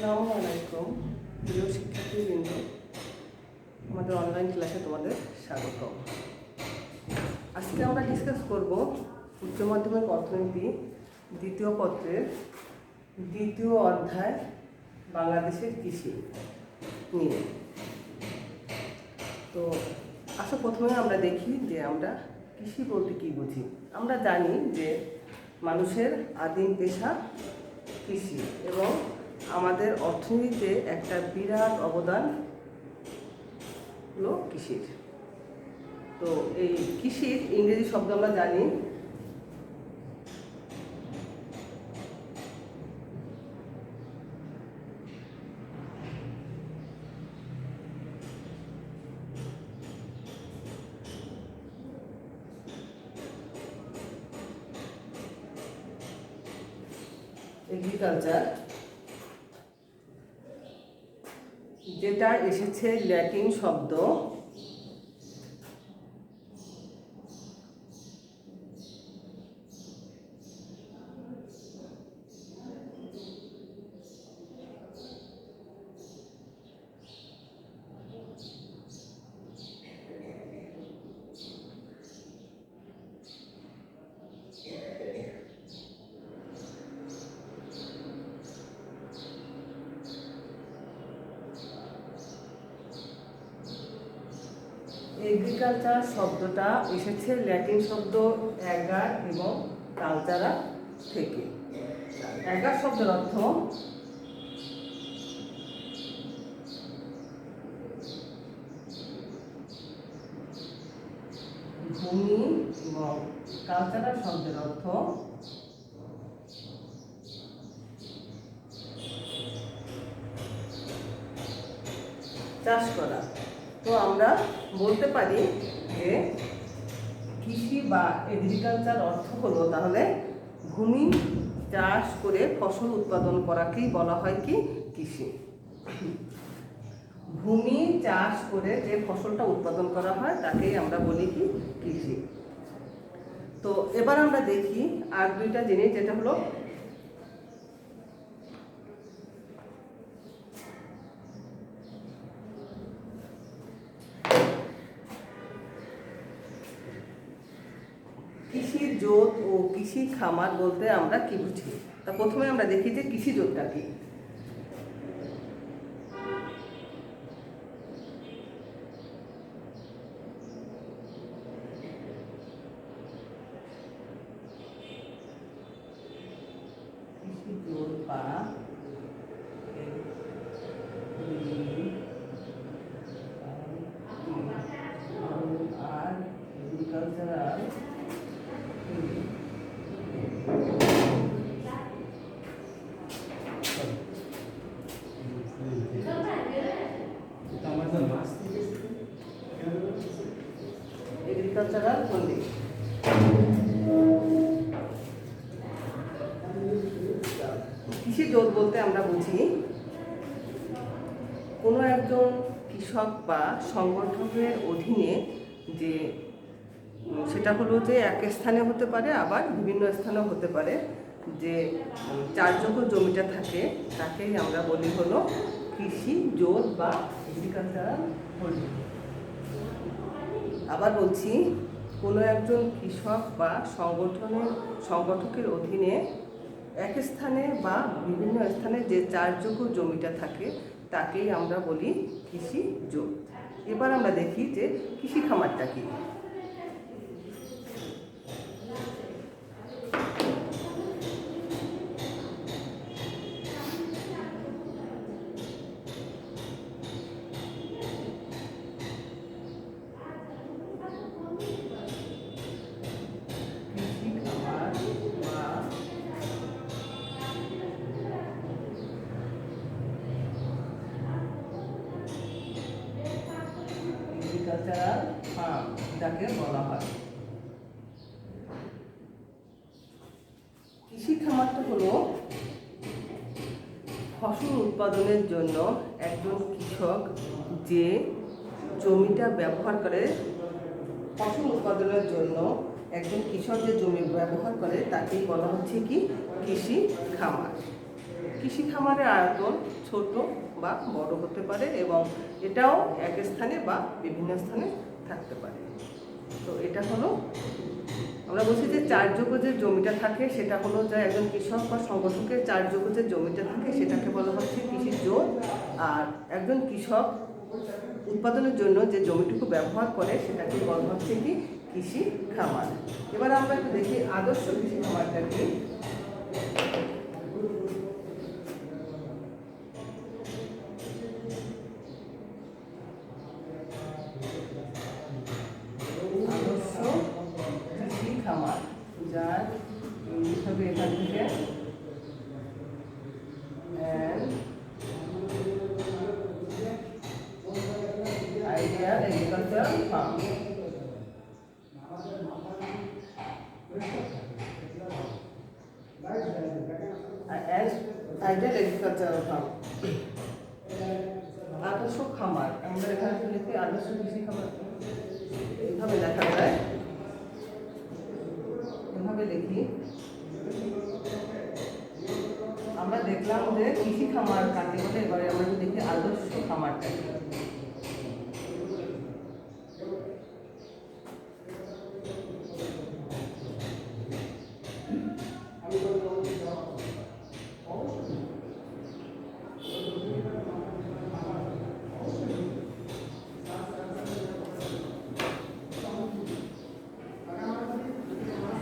আসসালামু আলাইকুম প্রিয় শিক্ষার্থীবৃন্দ, আমাদের অনলাইন ক্লাসে তোমাদের স্বাগত। আজকে আমরা ডিসকাস করব উচ্চ মাধ্যমিক অর্থনীতি দ্বিতীয় পত্রের দ্বিতীয় অধ্যায় বাংলাদেশের কৃষি নিয়ে। তো প্রথমে আমরা দেখি যে আমরা কৃষি বলতে কী বুঝি। আমরা জানি যে মানুষের আদিম পেশা কৃষি এবং আমাদের অর্থনীতিতে একটা বিরাট অবদান হলো কৃষির। তো এই কৃষির ইংরেজি শব্দ আমরা জানি এগ্রিকালচার, যেটা এসেছে ল্যাটিন শব্দ এগ্রিকালচার শব্দটা এসেছে ল্যাটিন শব্দ অ্যাগার এবং কালচারা থেকে। অ্যাগার শব্দের অর্থ ভূমি এবং কালচারা শব্দের অর্থ চাষ করা। তো আমরা বলতে পারি যে কৃষি বা এগ্রিকালচার অর্থ হলো তাহলে ভূমি চাষ করে ফসল উৎপাদন করাকেই বলা হয় কি কৃষি। ভূমি চাষ করে যে ফসলটা উৎপাদন করা হয় তাকেই আমরা বলি কি কৃষি। তো এবার আমরা দেখি আর দুইটা জিনিস, যেটা হলো কৃষির জোত ও কৃষি খামার বলতে আমরা কি বুঝি। তা প্রথমে আমরা দেখি যে কৃষি জোতটা কি। কৃষি জোত বা আর এগ্রিকালচারাল এগ্রিকালচারাল হোল্ডিং। কৃষি জোট বলতে আমরা বুঝি কোনো একজন কৃষক বা সংগঠনের অধীনে যে সেটা হলো যে এক স্থানে হতে পারে, আবার বিভিন্ন স্থানেও হতে পারে, যে চারযোগ্য জমিটা থাকে তাকেই আমরা বলি হলো কৃষি জোট বা এগ্রিকালচারাল হোল্ডিং। আবার বলছি, কোনো একজন কৃষক বা সংগঠকের অধীনে এক স্থানে বা বিভিন্ন স্থানে যে চারযোগ্য জমিটা থাকে তাকেই আমরা বলি কৃষি জোট। এবার আমরা দেখি যে কৃষি খামারটা কি। এগ্রিকালচারাল ফার্ম যাকে বলা হয়। কৃষি খামারটা হলো ফসল উৎপাদনের জন্য একজন কৃষক যে জমিটা ব্যবহার করে, ফসল উৎপাদনের জন্য একজন কৃষক যে জমি ব্যবহার করে তাকেই বলা হচ্ছে কি কৃষি খামার। কৃষি খামারের আয়তন ছোট বা বড় হতে পারে এবং এটাও এক স্থানে বা বিভিন্ন স্থানে থাকতে পারে। তো এটা হলো, আমরা বলছি যে 4 যোগ্য যে জমিটা থাকে সেটা হলো যে একজন কৃষক বা সংগঠকের 4 যোগ্য যে জমিটা থাকে সেটাকে বলা হচ্ছে কৃষির জোর। আর একজন কৃষক উৎপাদনের জন্য যে জমিটুকু ব্যবহার করে সেটাকে বলা হচ্ছে কি কৃষি খামার। এবার আমরা একটু দেখি আদর্শ কৃষি খামারটা কি। আদর্শ কৃষি খামার যার হবে এখান থেকে ideal agricultural farm. Ideal agricultural farm. আদর্শ খামার, আমরা এখানে লিখি আদর্শ কৃষি খামার, এইভাবে লেখা যায়, এভাবে লিখি। আমরা দেখলাম যে কৃষি খামার কাকে বলে, এবারে আমরা দেখি আদর্শ খামারটা।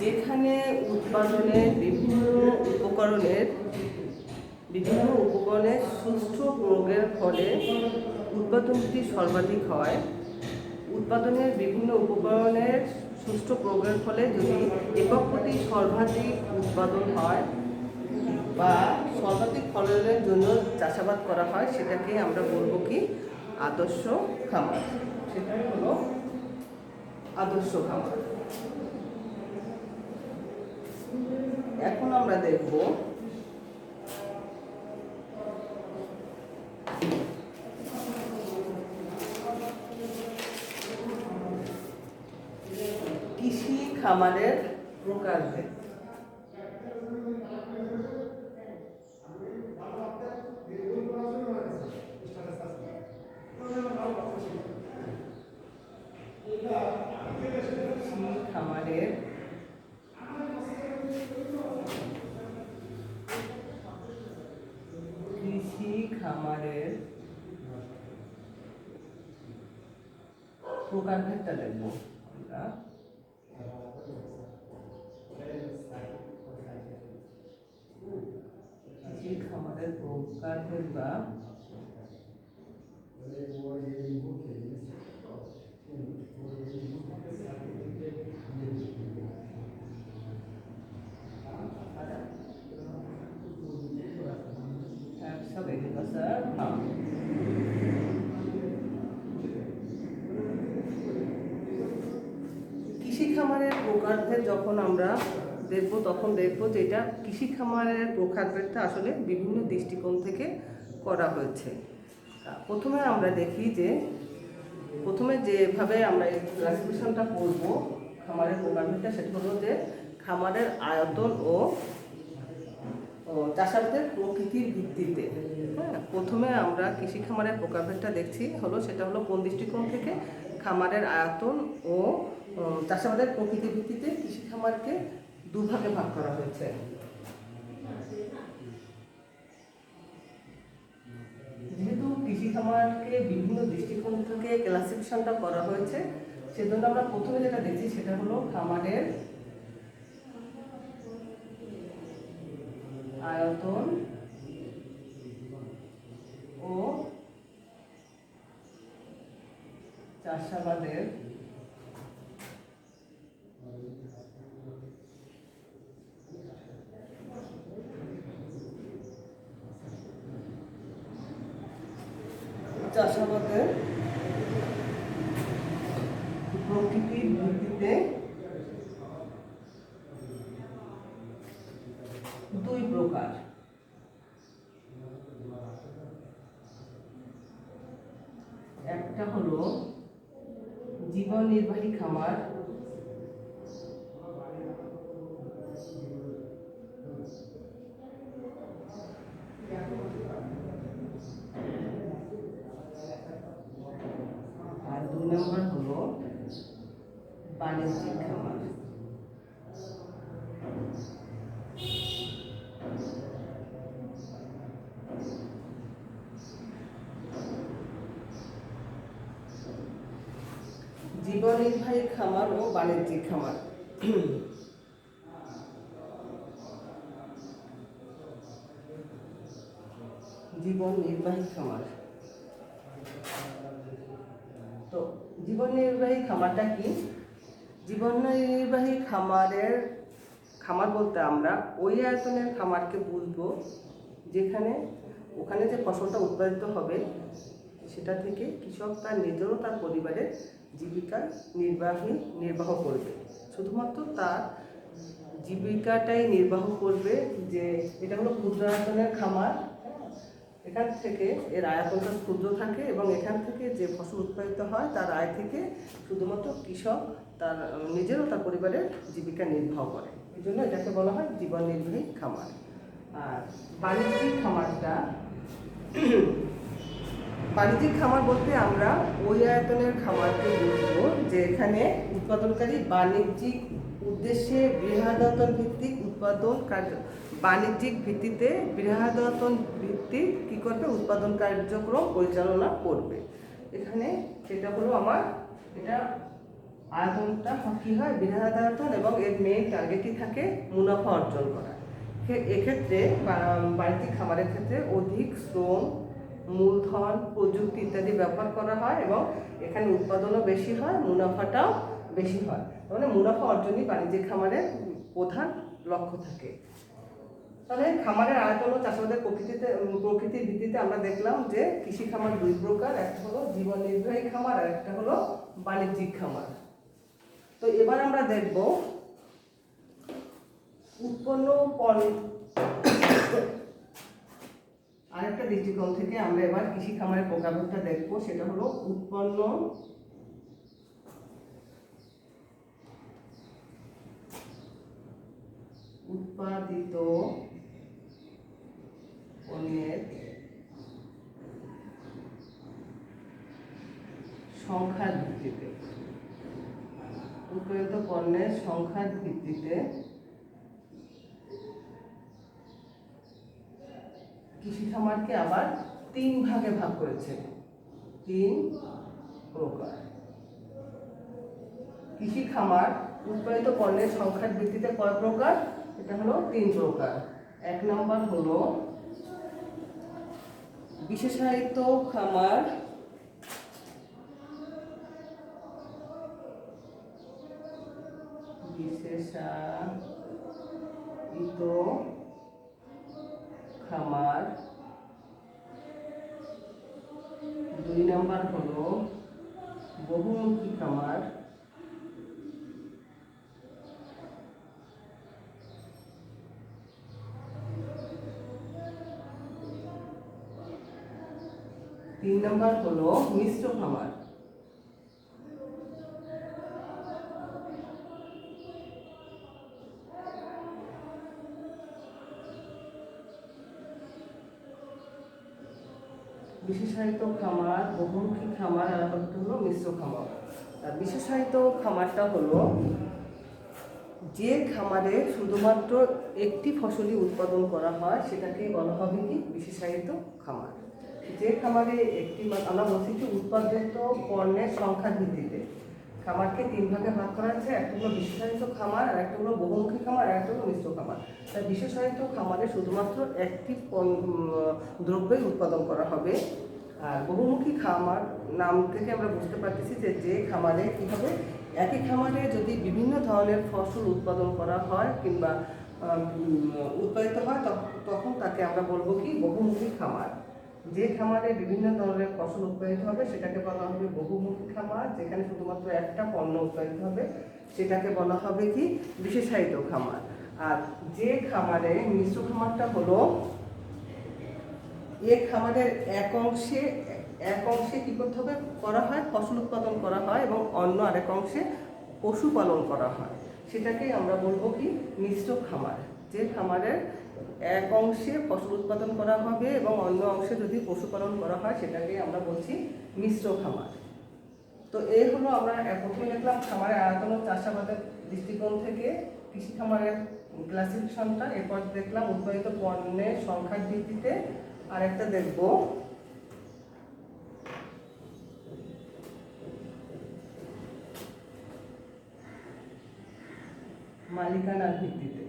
যেখানে উৎপাদনের বিভিন্ন উপকরণের সুষ্ঠু প্রয়োগের ফলে উৎপাদনটি সর্বাধিক হয়। উৎপাদনের বিভিন্ন উপকরণের সুষ্ঠু প্রয়োগের ফলে যদি একক প্রতি সর্বাধিক উৎপাদন হয় বা সর্বাধিক ফলনের জন্য চাষাবাদ করা হয় সেটাকে আমরা বলবো কি আদর্শ খামার। সেটাই হলো আদর্শ খামার। এখন আমরা দেখব কৃষি খামারের প্রকারভেদ। খামারের খামারের প্রকারভেদটা দেখব আমরা। কৃষি খামারের প্রকারভেদ বা কৃষি খামারের প্রকারভেদ যখন আমরা দেখব তখন দেখব যে এটা কৃষি খামারের প্রকারভেদটা আসলে বিভিন্ন দৃষ্টিকোণ থেকে করা হয়েছে। প্রথমে আমরা দেখি যে যেভাবে আমরা এই ক্লাসিফিকেশনটা করব খামারের প্রকারভেদটা, সেটা হলো যে খামারের আয়তন ও চাষাবাদের প্রকৃতির ভিত্তিতে। হ্যাঁ, প্রথমে আমরা কৃষি খামারের প্রকারভেদটা দেখছি সেটা হলো কোন দৃষ্টিকোণ থেকে, খামারের আয়তন ও চাষাবাদের প্রকৃতির ভিত্তিতে কৃষি খামারকে দুভাগে ভাগ করা হয়েছে। যেহেতু কৃষি খামারকে বিভিন্ন দৃষ্টিকোণ থেকে ক্লাসিফিকেশনটা করা হয়েছে, সেজন্য আমরা প্রথমে যেটা দেখছি সেটা হলো খামারের আয়তন ও চাষাবাদের প্রকৃতির ভিত্তিতে দুই প্রকার। একটা হলো জীবন নির্বাহী খামার, নম্বর হলো বাণিজ্যিক খামার। জীবন নির্বাহী খামার ও বাণিজ্যিক খামার। জীবন নির্বাহী খামার। তো জীবন নির্বাহী খামারটা কি? জীবন নির্বাহী খামার বলতে আমরা ওই আয়তনের খামারকে বুঝবো যেখানে ওখানে যে ফসলটা উৎপাদিত হবে সেটা থেকে কৃষক তার নিজের ও তার পরিবারের জীবিকা নির্বাহ করবে। শুধুমাত্র তার জীবিকাটাই নির্বাহ করবে। যে এটা হলো ক্ষুদ্র আয়তনের খামার, এখান থেকে এর আয়তনটা ক্ষুদ্র থাকে এবং এখান থেকে যে ফসল উৎপাদিত হয় তার আয় থেকে শুধুমাত্র কৃষক তার নিজের ও তার পরিবারের জীবিকা নির্বাহ করে। এই জন্য এটাকে বলা হয় জীবন নির্বাহী খামার। আর বাণিজ্যিক খামারটা, বাণিজ্যিক খামার বলতে আমরা ওই আয়তনের খামারকে বুঝবো যে এখানে উৎপাদনকারী বাণিজ্যিক উদ্দেশ্যে বৃহদায়তন ভিত্তিক উৎপাদন কার্য, বাণিজ্যিক ভিত্তিতে বৃহদায়তন ভিত্তিক কী করবে, উৎপাদন কার্যক্রম পরিচালনা করবে। এখানে সেটা হলো আমার এটা আয়তনটা কী হয়, বৃহদায়তন, এবং এর মেইন টার্গেটই থাকে মুনাফা অর্জন করা। এক্ষেত্রে বাণিজ্যিক খামারের ক্ষেত্রে অধিক শ্রম, মূলধন, প্রযুক্তি ইত্যাদি ব্যবহার করা হয় এবং এখানে উৎপাদনও বেশি হয়, মুনাফাটাও বেশি হয়। মানে মুনাফা অর্জনই বাণিজ্যিক খামারের প্রধান লক্ষ্য থাকে। তাহলে খামারের আয়তন ও চাষাবাদের প্রকৃতির ভিত্তিতে আমরা দেখলাম যে কৃষি খামার দুই প্রকার, একটা হলো জীবন নির্বাহী খামার আর একটা হলো বাণিজ্যিক খামার। তো এবার আমরা দেখব উৎপন্ন আরেকটা দৃষ্টিকোণ থেকে আমরা এবার কৃষি খামারের প্রকারভেদটা দেখব। সেটা হলো উৎপাদিত পণ্যের সংখ্যার ভিত্তিতে, উৎপাদিত পণ্যের সংখ্যার ভিত্তিতে কৃষি খামারকে আবার 3 ভাগে ভাগ করেছে। 3 প্রকার কৃষি খামার উৎপাদিত পণ্যের সংখ্যার ভিত্তিতে কয় প্রকার? এটা হলো 3 প্রকার। 1 নম্বর হলো বিশেষায়িত খামার, বিশেষায়িত খামার। 2 নম্বর হলো বহুমুখী খামার। 3 নম্বর হলো মিশ্র খামার। বিশেষায়িত খামার, বহুমুখী খামার আর একটা হলো মিশ্র খামার। আর বিশেষায়িত খামারটা হলো যে খামারে শুধুমাত্র একটি ফসলই উৎপাদন করা হয় সেটাকেই বলা হবে কি, বিশেষায়িত খামার। যে খামারে একটি, আমরা বলছি কি উৎপাদিত পণ্যের সংখ্যার ভিত্তিতে খামারকে 3 ভাগে ভাগ করা আছে। একটা হলো বিশেষায়িত খামার, আর একটা হলো বহুমুখী খামার, আর একটা হলো মিশ্র খামার। তাই বিশেষায়িত খামারে শুধুমাত্র একটি দ্রব্যই উৎপাদন করা হবে। আর বহুমুখী খামার নাম থেকে আমরা বুঝতে পারতেছি যে খামারে কী হবে, একই খামারে যদি বিভিন্ন ধরনের ফসল উৎপাদন করা হয় কিংবা উৎপাদিত হয় তখন তাকে আমরা বলবো কি, বহুমুখী খামার। যে খামারে বিভিন্ন ধরনের ফসল উৎপাদিত হবে সেটাকে বলা হবে বহুমুখী খামার। যেখানে শুধুমাত্র একটা পণ্য উৎপাদিত হবে সেটাকে বলা হবে কি, বিশেষায়িত খামার। আর যে খামারে মিশ্র খামারটা হলো এক খামারের এক অংশে কি করতে হবে, করা হয় ফসল উৎপাদন করা হয় এবং অন্য আরেক অংশে পশুপালন করা হয়, সেটাকেই আমরা বলবো কি, মিশ্র খামার। যে খামারের এক অংশে ফসল উৎপাদন করা হবে এবং অন্য অংশে যদি পশুপালন করা হয় সেটাকে আমরা বলছি মিশ্র খামার। তো তো এই হলো আমরা প্রথমে দেখলাম খামারের আয়তন ও চাষাবাদের দৃষ্টিকোণ থেকে কৃষি খামারের ক্লাসিফিকেশনটা। এরপর দেখলাম উৎপাদিত পণ্যের সংখ্যার ভিত্তিতে। আরেকটা দেখব মালিকানার ভিত্তিতে।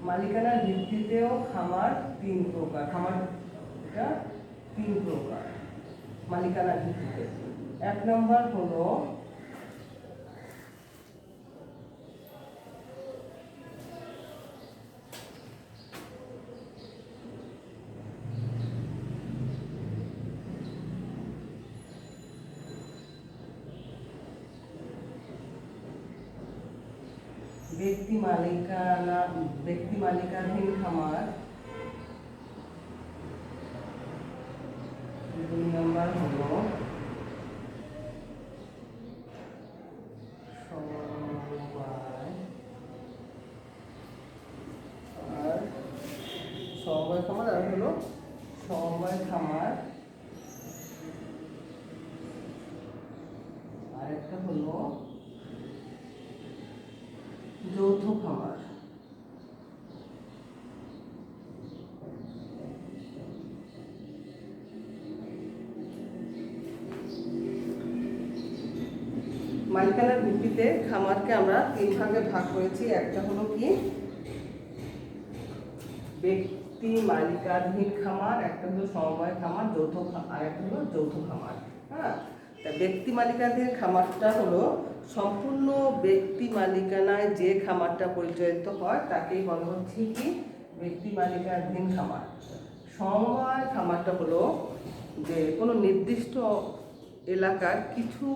মালিকানার ভিত্তিতেও খামার 3 প্রকার। খামারটা 3 প্রকার মালিকানার ভিত্তিতে। 1 নম্বর হলো ব্যক্তি মালিকানাধীন খামার। 2 নম্বর হলো সমবায় খামার। আর হলো সমবায় খামার। আরেকটা হলো যৌথ খামার। মালিকানার ভিত্তিতে খামারকে আমরা 3 ভাগে ভাগ করেছি। একটা হলো কি ব্যক্তি মালিকানাধীন খামার, একটা হলো সমবায় খামার, আর একটা হলো যৌথ খামার। হ্যাঁ, ব্যক্তি মালিকানাধীন খামারটা হলো সম্পূর্ণ ব্যক্তি মালিকানায় যে খামারটা পরিচালিত হয় তাকেই বলা হচ্ছে কি ব্যক্তি মালিকানাধীন খামার। সমবায় খামারটা হলো যে কোনো নির্দিষ্ট এলাকার কিছু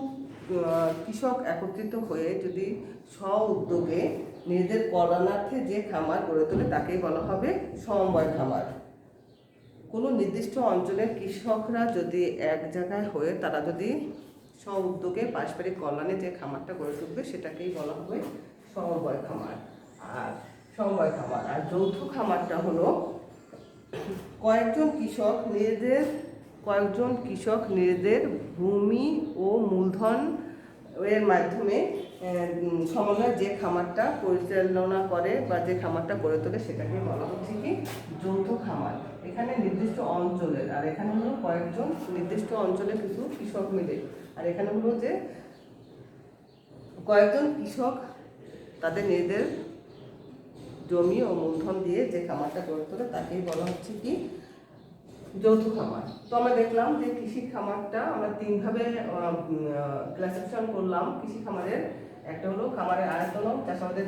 কৃষক একত্রিত হয়ে যদি স্ব উদ্যোগে নিজেদের কল্যাণার্থে যে খামার গড়ে তোলে তাকেই বলা হবে সমবায় খামার। কোনো নির্দিষ্ট অঞ্চলের কৃষকরা যদি এক জায়গায় হয়ে তারা যদি স্ব উদ্যোগে পারস্পরিক কল্যাণে যে খামারটা গড়ে তুলবে সেটাকেই বলা হবে সমবায় খামার। আর যৌথ খামারটা হলো কয়েকজন কৃষক নিজেদের ভূমি ও মূলধন এর মাধ্যমে সমন্বয়ে যে খামারটা পরিচালনা করে বা যে খামারটা গড়ে তোলে সেটাকে বলা হচ্ছে কি যৌথ খামার। এখানে নির্দিষ্ট অঞ্চলের, আর এখানে হলো কয়েকজন নির্দিষ্ট অঞ্চলের কিছু কৃষক মিলে, আর এখানে হলো যে কয়েকজন কৃষক তাদের নিজেদের জমি ও মূলধন দিয়ে যে খামারটা গড়ে তোলে তাকেই বলা হচ্ছে কি যৌথ খামার। তো আমরা দেখলাম যে কৃষি খামারটা আমরা 3 ভাবে ক্লাসিফিকেশন করলাম কৃষি খামারের। একটা হলো খামারের আয়তন চাষাবাদের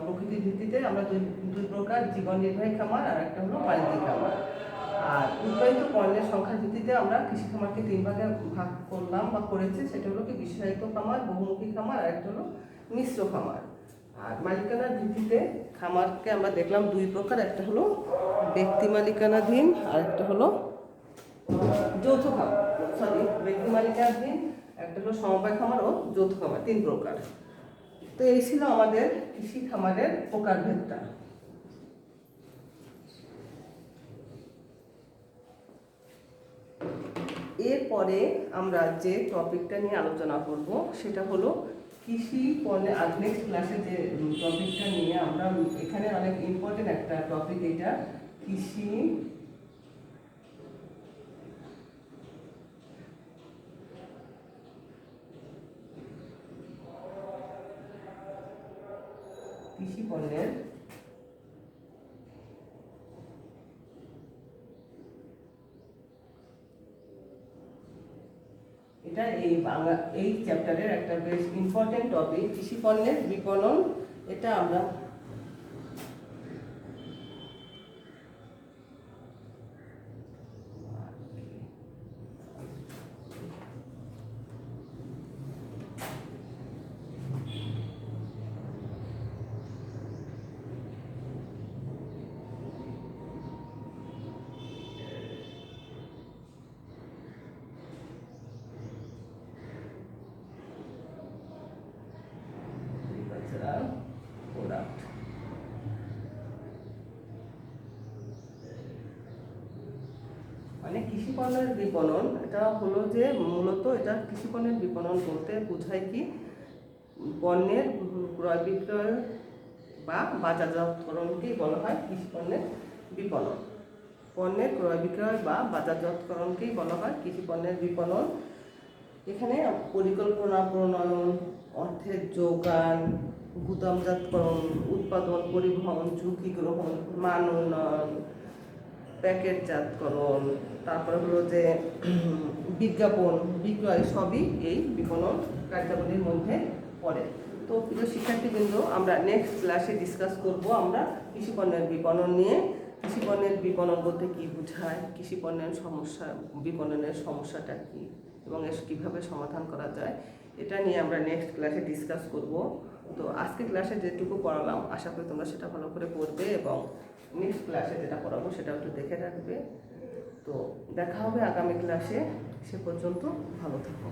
প্রকৃতির ভিত্তিতে আমরা দুই প্রকার, জীবন নির্বাহী খামার আর একটা হলো বাণিজ্যিক খামার। আর উৎপাদিত পণ্যের সংখ্যার ভিত্তিতে আমরা কৃষি খামারকে 3 ভাগে ভাগ করলাম বা করেছি। সেটা হলো কি বিশেষায়িত খামার, বহুমুখী খামার আর একটা হলো মিশ্র খামার। আর মালিকানার ভিত্তিতে খামারকে আমরা দেখলাম 2 প্রকার, একটা হলো ব্যক্তি মালিকানাধীন আর একটা হলো যৌথ খামার। ব্যক্তি মালিকানাধীন, একটা হলো সমবায় খামার ও যৌথ খামার, 3 প্রকার। তো এই ছিল আমাদের কৃষি খামারের প্রকারভেদটা। এরপরে আমরা যে টপিকটা নিয়ে আলোচনা করব সেটা হলো কৃষি পণ্যে। আর নেক্সট ক্লাসে যে টপিকটা নিয়ে আমরা, এখানে অনেক ইম্পর্টেন্ট একটা টপিক, এটা কৃষি পণ্যের এটা এই চ্যাপ্টারের একটা বেশ ইম্পর্টেন্ট টপিক, কৃষি পণ্যের বিপণন। এটা আমরা মানে কৃষি পণ্যের বিপণন এটা হলো যে মূলত এটা কৃষি পণ্যের বিপণন বলতে বোঝায় কি পণ্যের ক্রয় বিক্রয় বা বাজারজাতকরণকেই বলা হয় কৃষি পণ্যের বিপণন। পণ্যের ক্রয় বিক্রয় বা বাজারজাতকরণকেই বলা হয় কৃষি পণ্যের বিপণন। এখানে পরিকল্পনা প্রণয়ন, অর্থের যোগান, গুদামজাতকরণ, উৎপাদন, পরিবহন, ঝুঁকি গ্রহণ, মান উন্নয়ন, প্যাকেটজাতকরণ, তারপরে হলো যে বিজ্ঞাপন, বিক্রয় সবই এই বিপণন কার্যাবলীর মধ্যে পড়ে। তো প্রিয় শিক্ষার্থীবৃন্দ, আমরা নেক্সট ক্লাসে ডিসকাস করব আমরা কৃষি পণ্যের বিপণন নিয়ে। কৃষি পণ্যের বিপণন বলতে কী বোঝায়, কৃষি পণ্যের সমস্যা, বিপণনের সমস্যাটা কী এবং এর কীভাবে সমাধান করা যায়, এটা নিয়ে আমরা নেক্সট ক্লাসে ডিসকাস করব। তো আজকে ক্লাসে যেটুকু পড়ালাম আশা করি তোমরা সেটা ভালো করে পড়বে এবং নেক্সট ক্লাসে যেটা পড়াবো সেটা একটু দেখে রাখবে। তো দেখা হবে আগামী ক্লাসে, সে পর্যন্ত ভালো থাকো।